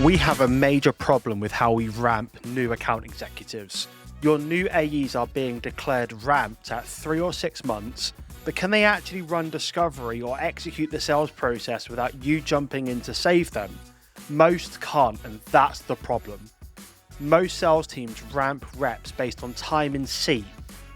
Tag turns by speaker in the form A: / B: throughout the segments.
A: We have a major problem with how we ramp new account executives. Your new AEs are being declared ramped at 3 or 6 months, but can they actually run discovery or execute the sales process without you jumping in to save them? Most can't, and that's the problem. Most sales teams ramp reps based on time in seat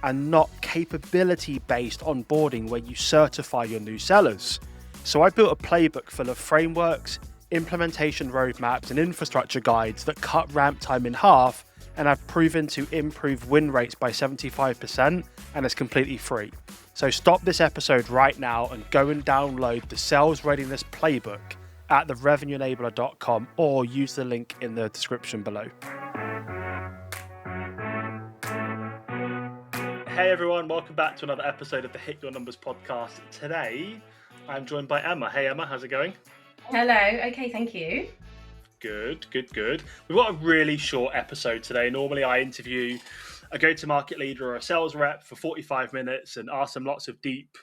A: and not capability-based onboarding where you certify your new sellers. So I built a playbook full of frameworks, implementation roadmaps and infrastructure guides that cut ramp time in half and have proven to improve win rates by 75%, and it's completely free. So stop this episode right now and go and download the Sales Readiness Playbook at therevenueenabler.com or use the link in the description below. Hey everyone, welcome back to another episode of the Hit Your Numbers podcast. Today, I'm joined by Emma. Hey Emma, how's it going?
B: Hello, okay, thank you.
A: Good. We've got a really short episode today. Normally I interview a go-to-market leader or a sales rep for 45 minutes and ask them lots of deep,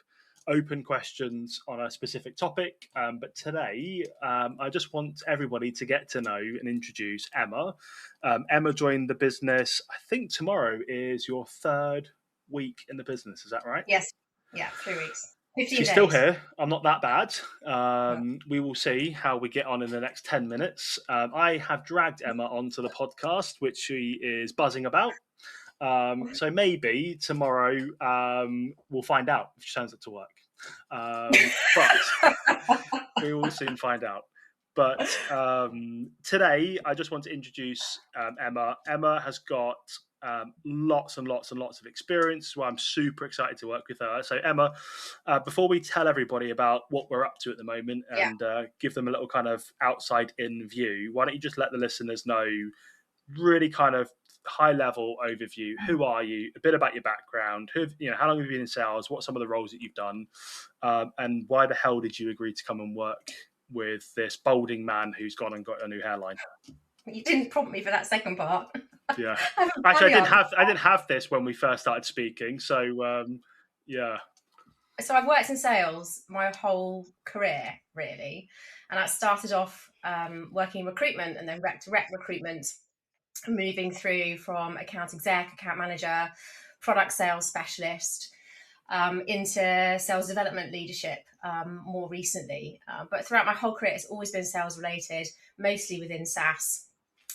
A: open questions on a specific topic. But today, I just want everybody to get to know and introduce Emma. Emma joined the business, I think tomorrow is your third week in the business. Is that right?
B: Yes, yeah, 3 weeks. 15
A: She's
B: days.
A: still here. I'm not that bad. We will see how we get on in the next 10 minutes. I have dragged Emma onto the podcast, which she is buzzing about. So maybe tomorrow we'll find out if she turns up to work. But we will soon find out. But today, I just want to introduce Emma. Emma has got lots and lots of experience. So I'm super excited to work with her. So Emma, before we tell everybody about what we're up to at the moment and give them a little kind of outside in view, why don't you just let the listeners know really kind of high level overview. Who are you? A bit about your background. How long have you been in sales? What are some of the roles that you've done? And why the hell did you agree to come and work with this balding man who's gone and got a new hairline?
B: You didn't prompt me for that second part.
A: Yeah, actually, I didn't have this when we first started speaking. So yeah.
B: So I've worked in sales my whole career, really, and I started off working in recruitment and then rep to rep recruitment, moving through from account exec, account manager, product sales specialist, into sales development leadership more recently. But throughout my whole career, it's always been sales related, mostly within SaaS,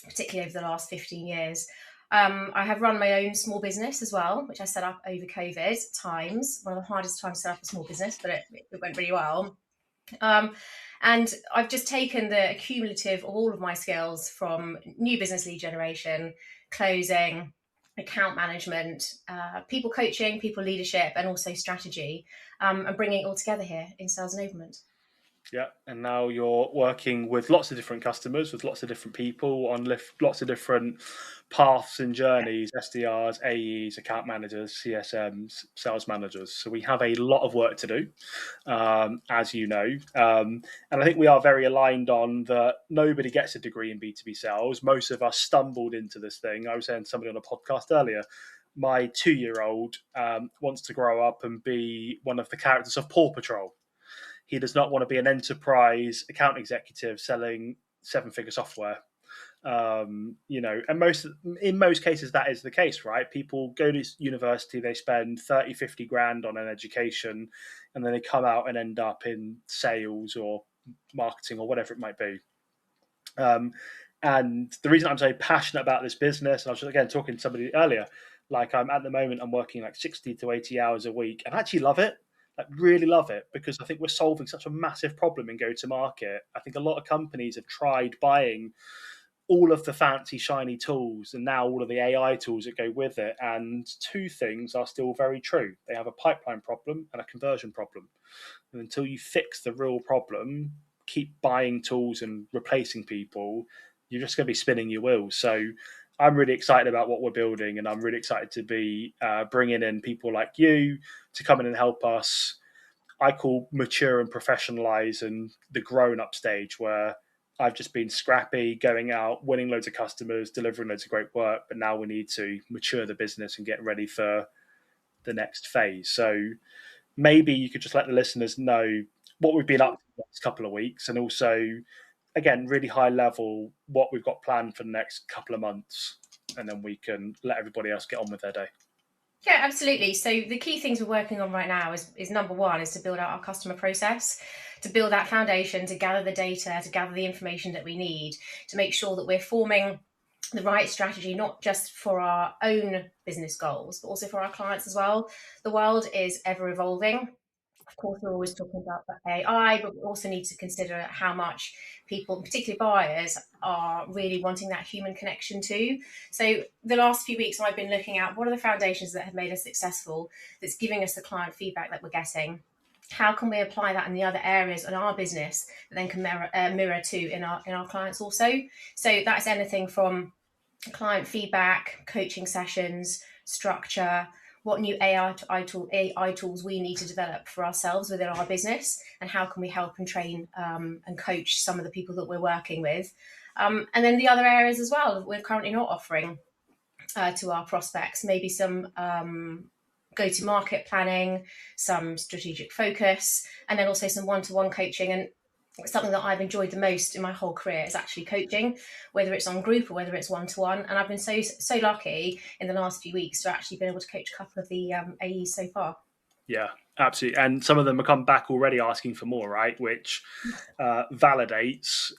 B: particularly over the last 15 years. I have run my own small business as well, which I set up over COVID times. One of the hardest times to set up a small business, but it went really well. And I've just taken the cumulative of all of my skills from new business lead generation, closing, account management, people coaching, people leadership, and also strategy, and bringing it all together here in sales enablement.
A: Yeah, and now you're working with lots of different customers, with lots of different people on lots of different paths and journeys, SDRs, AEs, account managers, CSMs, sales managers. So we have a lot of work to do, as you know. And I think we are very aligned on that nobody gets a degree in B2B sales. Most of us stumbled into this thing. I was saying to somebody on a podcast earlier, my 2-year-old wants to grow up and be one of the characters of Paw Patrol. He does not want to be an enterprise account executive selling 7-figure software. And in most cases, that is the case, right? People go to university, they spend 30, 50 grand on an education, and then they come out and end up in sales or marketing or whatever it might be. And the reason I'm so passionate about this business, and I was again talking to somebody earlier, like at the moment, I'm working like 60 to 80 hours a week, and I actually love it. Like really love it, because I think we're solving such a massive problem in go-to-market. I think a lot of companies have tried buying all of the fancy shiny tools and now all of the AI tools that go with it. And two things are still very true. They have a pipeline problem and a conversion problem. And until you fix the real problem, keep buying tools and replacing people, you're just going to be spinning your wheels. So I'm really excited about what we're building, and I'm really excited to be bringing in people like you to come in and help us. I call mature and professionalize, and the grown-up stage, where I've just been scrappy, going out, winning loads of customers, delivering loads of great work, but now we need to mature the business and get ready for the next phase. So maybe you could just let the listeners know what we've been up to the last couple of weeks, and also again, really high level, what we've got planned for the next couple of months, and then we can let everybody else get on with their day.
B: Yeah, absolutely. So the key things we're working on right now is number one is to build out our customer process, to build that foundation, to gather the data, to gather the information that we need, to make sure that we're forming the right strategy, not just for our own business goals, but also for our clients as well. The world is ever evolving. Of course, we're always talking about the AI, but we also need to consider how much people, particularly buyers, are really wanting that human connection too. So the last few weeks, I've been looking at what are the foundations that have made us successful, that's giving us the client feedback that we're getting. How can we apply that in the other areas in our business that then can mirror to in our clients also? So that's anything from client feedback, coaching sessions, structure, what new AI tools we need to develop for ourselves within our business, and how can we help and train and coach some of the people that we're working with. And then the other areas as well that we're currently not offering to our prospects, maybe some go-to-market planning, some strategic focus, and then also some one-to-one coaching. And something that I've enjoyed the most in my whole career is actually coaching, whether it's on group or whether it's one-to-one. And I've been so lucky in the last few weeks to actually be able to coach a couple of the AEs so far.
A: Yeah, absolutely. And some of them have come back already asking for more, right? Which validates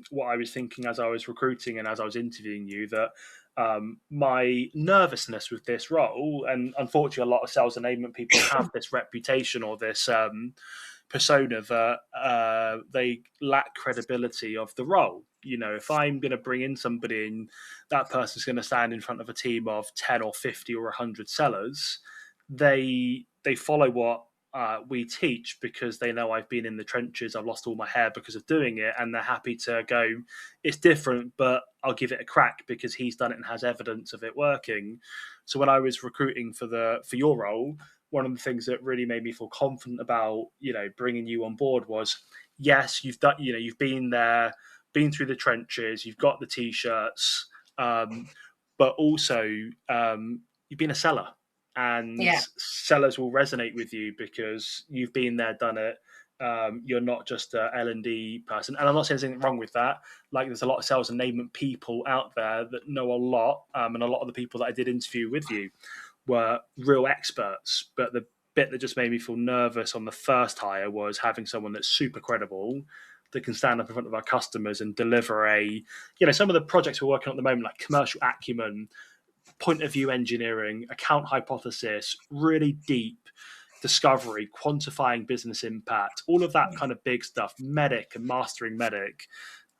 A: what I was thinking as I was recruiting and as I was interviewing you, that my nervousness with this role, and unfortunately a lot of sales enablement people have this reputation or this persona that they lack credibility of the role. If I'm going to bring in somebody and that person's going to stand in front of a team of 10 or 50 or 100 sellers, they follow what we teach because they know I've been in the trenches, I've lost all my hair because of doing it, and they're happy to go, it's different, but I'll give it a crack because he's done it and has evidence of it working. So when I was recruiting for your role, one of the things that really made me feel confident about bringing you on board was, yes, you've been there, been through the trenches, you've got the t-shirts, but also you've been a seller, and sellers will resonate with you because you've been there, done it. You're not just a L&D person, and I'm not saying there's anything wrong with that. Like, there's a lot of sales enablement people out there that know a lot, and a lot of the people that I did interview with you were real experts. But the bit that just made me feel nervous on the first hire was having someone that's super credible, that can stand up in front of our customers and deliver some of the projects we're working on at the moment, like commercial acumen, point of view engineering, account hypothesis, really deep discovery, quantifying business impact, all of that kind of big stuff, medic and mastering medic.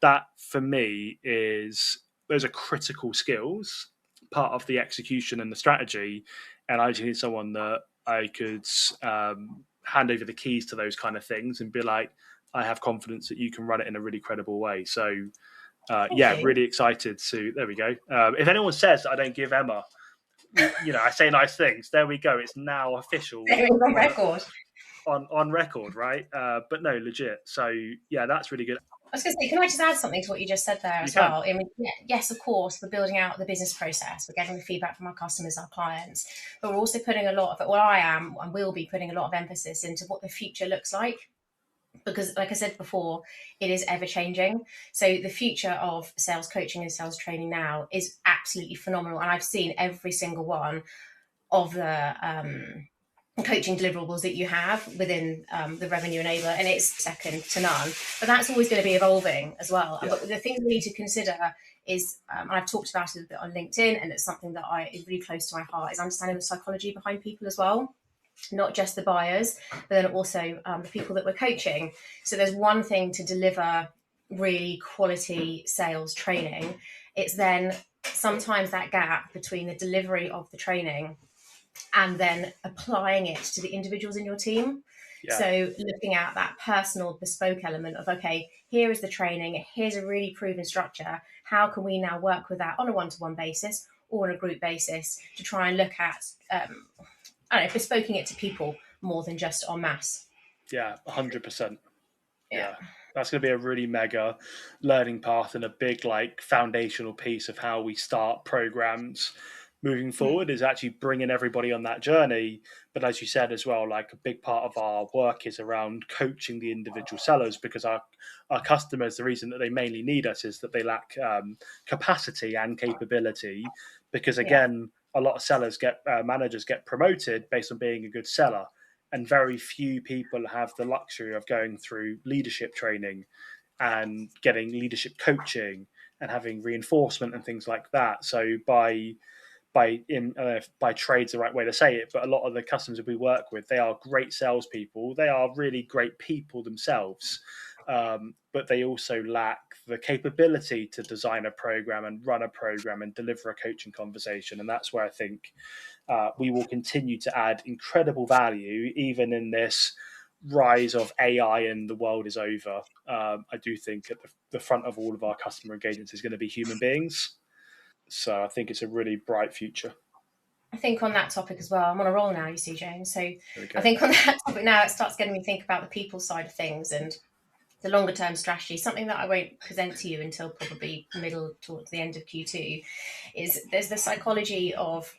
A: That for me those are critical skills, part of the execution and the strategy. And I just need someone that I could hand over the keys to those kind of things and be like, I have confidence that you can run it in a really credible way. So really excited to. There we go. If anyone says that I don't give Emma, I say nice things. There we go. It's now official.
B: On record.
A: On record, right? But no, legit. So that's really good.
B: I was going to say, can I just add something to what you just said there as well? I mean, yes, of course, we're building out the business process. We're getting the feedback from our customers, our clients, but we're also putting a lot of it. Well, I am and will be putting a lot of emphasis into what the future looks like. Because, like I said before, it is ever changing. So the future of sales coaching and sales training now is absolutely phenomenal. And I've seen every single one of the coaching deliverables that you have within the Revenue Enabler, and it's second to none. But that's always going to be evolving as well. Yeah. But the thing we need to consider is, and I've talked about it a bit on LinkedIn, and it's something that is really close to my heart, is understanding the psychology behind people as well. Not just the buyers, but then also the people that we're coaching. So there's one thing to deliver really quality sales training. It's then sometimes that gap between the delivery of the training and then applying it to the individuals in your team. Yeah. So looking at that personal bespoke element of, okay, here is the training, here's a really proven structure. How can we now work with that on a one-to-one basis or on a group basis to try and look at bespoking it to people more than just en masse.
A: Yeah, 100%. Yeah. That's going to be a really mega learning path and a big foundational piece of how we start programs moving forward, is actually bringing everybody on that journey. But as you said as well, like a big part of our work is around coaching the individual sellers, because our customers, the reason that they mainly need us is that they lack capacity and capability, because again, a lot of sellers managers get promoted based on being a good seller, and very few people have the luxury of going through leadership training and getting leadership coaching and having reinforcement and things like that. So by trade's the right way to say it, but a lot of the customers that we work with, they are great salespeople. They are really great people themselves, but they also lack the capability to design a program and run a program and deliver a coaching conversation. And that's where I think we will continue to add incredible value, even in this rise of AI and the world is over. I do think at the front of all of our customer engagements is going to be human beings. So I think it's a really bright future.
B: I think on that topic as well, I'm on a roll now, you see, James. So I think on that topic now, it starts getting me to think about the people side of things and the longer term strategy. Something that I won't present to you until probably middle towards the end of Q2 is there's the psychology of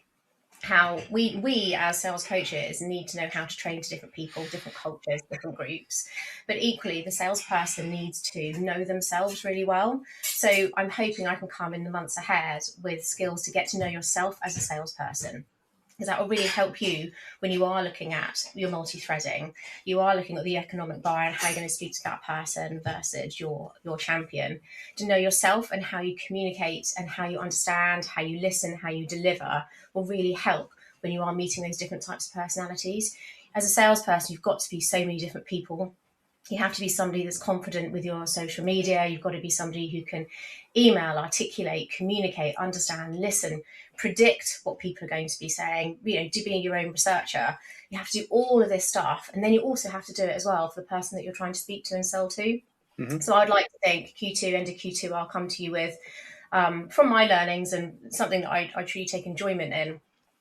B: how we as sales coaches need to know how to train to different people, different cultures, different groups. But equally, the salesperson needs to know themselves really well. So I'm hoping I can come in the months ahead with skills to get to know yourself as a salesperson, because that will really help you when you are looking at your multi-threading, you are looking at the economic buyer and how you're going to speak to that person versus your champion. To know yourself and how you communicate and how you understand, how you listen, how you deliver will really help when you are meeting those different types of personalities. As a salesperson, you've got to be so many different people. You have to be somebody that's confident with your social media. You've got to be somebody who can email, articulate, communicate, understand, listen, predict what people are going to be saying, do being your own researcher. You have to do all of this stuff. And then you also have to do it as well for the person that you're trying to speak to and sell to. Mm-hmm. So I'd like to think end of Q2, I'll come to you with, from my learnings and something that I truly take enjoyment in,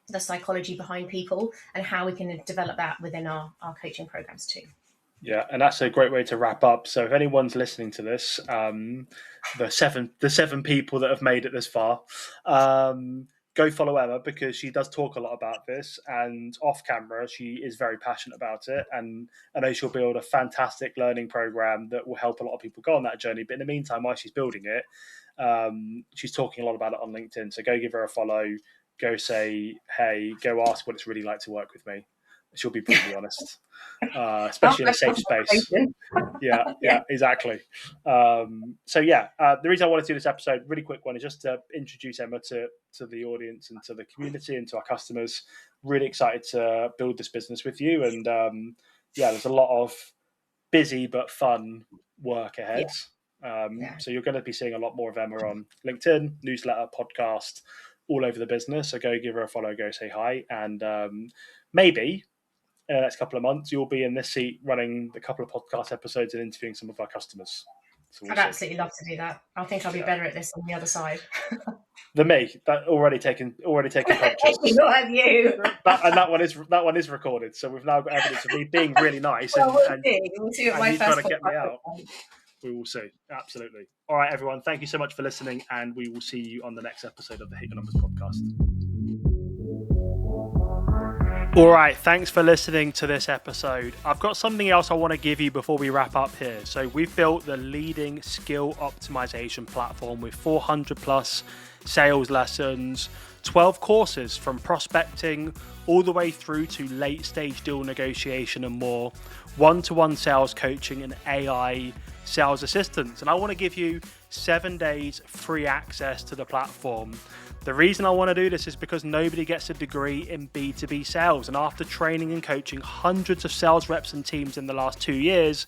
B: the psychology behind people and how we can develop that within our coaching programs too.
A: Yeah, and that's a great way to wrap up. So if anyone's listening to this, the seven people that have made it this far, go follow Emma, because she does talk a lot about this, and off camera she is very passionate about it, and I know she'll build a fantastic learning program that will help a lot of people go on that journey. But in the meantime, while she's building it, she's talking a lot about it on LinkedIn. So go give her a follow, go say hey, go ask what it's really like to work with me. She'll be brutally honest, especially in a safe space. Yeah, exactly. The reason I wanted to do this episode, really quick one, is just to introduce Emma to the audience and to the community and to our customers. Really excited to build this business with you, and there's a lot of busy but fun work ahead. So you're going to be seeing a lot more of Emma on LinkedIn, newsletter, podcast, all over the business. So go give her a follow, go say hi, and maybe in the next couple of months, you'll be in this seat running a couple of podcast episodes and interviewing some of our customers. So
B: I'd absolutely love to do that. I think I'll be better at this on the other side.
A: Than me. That already taken pictures.
B: Not have you.
A: That one is recorded. So we've now got evidence of me being really nice and you trying to get me out. We will see. Absolutely. All right, everyone. Thank you so much for listening, and we will see you on the next episode of the Hit Your Numbers podcast. All right, thanks for listening to this episode. I've got something else I want to give you before we wrap up here. So we've built the leading skill optimization platform with 400 plus sales lessons, 12 courses from prospecting all the way through to late stage deal negotiation and more, one-to-one sales coaching and AI sales assistance. And I want to give you 7 days free access to the platform. The reason I want to do this is because nobody gets a degree in B2B sales. And after training and coaching hundreds of sales reps and teams in the last 2 years,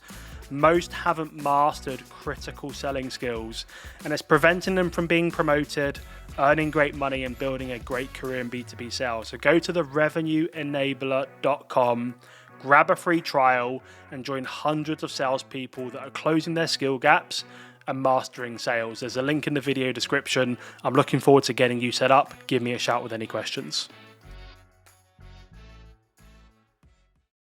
A: most haven't mastered critical selling skills. And it's preventing them from being promoted, earning great money, and building a great career in B2B sales. So go to the revenueenabler.com, grab a free trial, and join hundreds of salespeople that are closing their skill gaps and mastering sales. There's a link in the video description. I'm looking forward to getting you set up. Give me a shout with any questions.